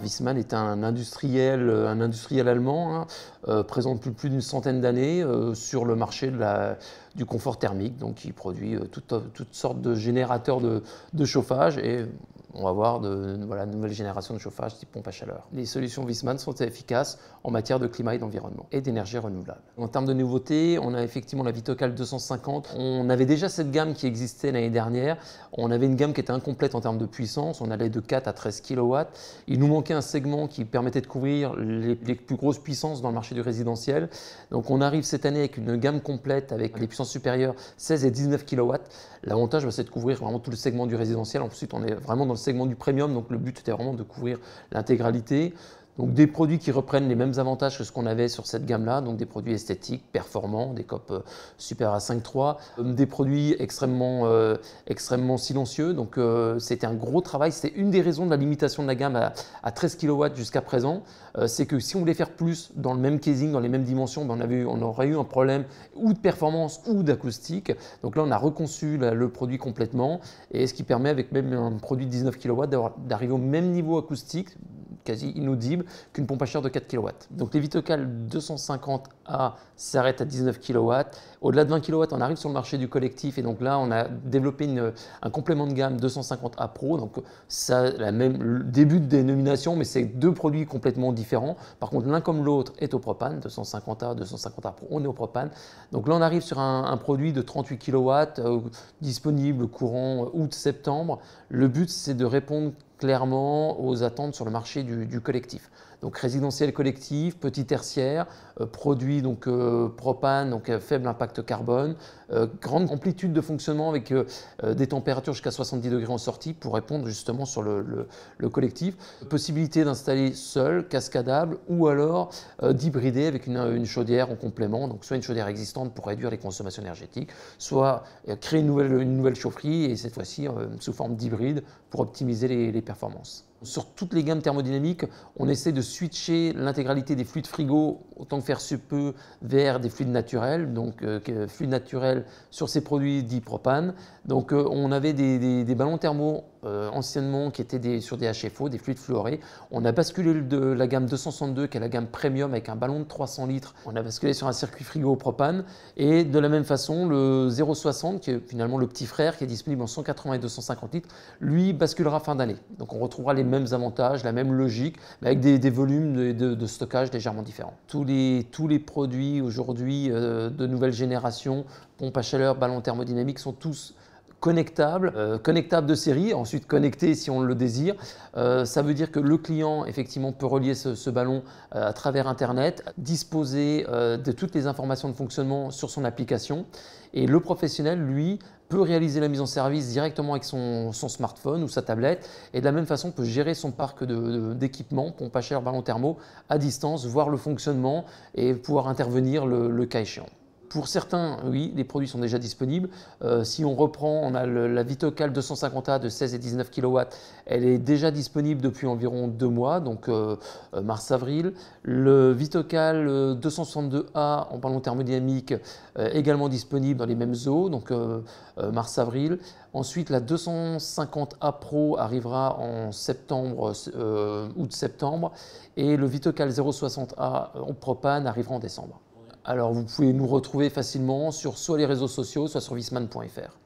Viessmann est un industriel allemand, hein, présent depuis plus d'une centaine d'années sur le marché du confort thermique. Donc il produit toutes sortes de générateurs de chauffage et on va voir de nouvelles générations de chauffage type pompe à chaleur. Les solutions Viessmann sont efficaces en matière de climat et d'environnement et d'énergie renouvelable. En termes de nouveautés, on a effectivement la Vitocal 250. On avait déjà cette gamme qui existait l'année dernière. On avait une gamme qui était incomplète en termes de puissance. On allait de 4 à 13 kW. Il nous manquait un segment qui permettait de couvrir les plus grosses puissances dans le marché du résidentiel. Donc on arrive cette année avec une gamme complète avec les puissances supérieures 16 et 19 kW. L'avantage, c'est de couvrir vraiment tout le segment du résidentiel. Ensuite, on est vraiment dans le segment du premium, donc le but était vraiment de couvrir l'intégralité. Donc des produits qui reprennent les mêmes avantages que ce qu'on avait sur cette gamme-là, donc des produits esthétiques, performants, des copes supérieures à 5.3, des produits extrêmement silencieux. Donc c'était un gros travail, c'était une des raisons de la limitation de la gamme à 13 kW jusqu'à présent. C'est que si on voulait faire plus dans le même casing, dans les mêmes dimensions, ben on aurait eu un problème ou de performance ou d'acoustique. Donc là on a reconçu le produit complètement et ce qui permet avec même un produit de 19 kW d'arriver au même niveau acoustique, quasi inaudible, qu'une pompe à chaleur de 4 kW. Donc les Vitocal 250A s'arrêtent à 19 kW. Au-delà de 20 kW, on arrive sur le marché du collectif et donc là, on a développé un complément de gamme 250A Pro. Donc ça, le début de dénomination, mais c'est deux produits complètement différents. Par contre, l'un comme l'autre est au propane, 250A, 250A Pro, on est au propane. Donc là, on arrive sur un produit de 38 kW, disponible courant août-septembre. Le but, c'est de répondre clairement aux attentes sur le marché du collectif. Donc résidentiel collectif, petit tertiaire, produit donc propane, donc faible impact carbone, grande amplitude de fonctionnement avec des températures jusqu'à 70 degrés en sortie pour répondre justement sur le collectif. Possibilité d'installer seul, cascadable ou alors d'hybrider avec une chaudière en complément, donc soit une chaudière existante pour réduire les consommations énergétiques, soit créer une nouvelle chaufferie et cette fois-ci sous forme d'hybride pour optimiser les performances. Sur toutes les gammes thermodynamiques, on essaie de switcher l'intégralité des fluides frigo autant que faire se peut vers des fluides naturels, donc fluides naturels sur ces produits dits propane. Donc on avait des ballons thermaux anciennement qui étaient sur des HFO, des fluides fluorés. On a basculé de la gamme 262 qui est la gamme premium avec un ballon de 300 litres. On a basculé sur un circuit frigo au propane et de la même façon le 060 qui est finalement le petit frère qui est disponible en 180 et 250 litres, lui basculera fin d'année. Donc on retrouvera les mêmes avantages, la même logique, mais avec des volumes de stockage légèrement différents. Tous les produits aujourd'hui de nouvelle génération, pompe à chaleur, ballon thermodynamique, sont tous connectables de série, ensuite connectés si on le désire. Ça veut dire que le client effectivement peut relier ce ballon à travers Internet, disposer de toutes les informations de fonctionnement sur son application et le professionnel, lui, peut réaliser la mise en service directement avec son smartphone ou sa tablette et de la même façon peut gérer son parc d'équipements, pompe à chaleur, ballon thermo à distance, voir le fonctionnement et pouvoir intervenir le cas échéant. Pour certains, oui, les produits sont déjà disponibles. Si on reprend, on a la Vitocal 250A de 16 et 19 kW. Elle est déjà disponible depuis environ 2 mois, donc mars-avril. Le Vitocal 262A en ballon thermodynamique également disponible dans les mêmes eaux, donc mars-avril. Ensuite, la 250A Pro arrivera en août-septembre et le Vitocal 060A en propane arrivera en décembre. Alors vous pouvez nous retrouver facilement sur soit les réseaux sociaux, soit sur viessmann.fr.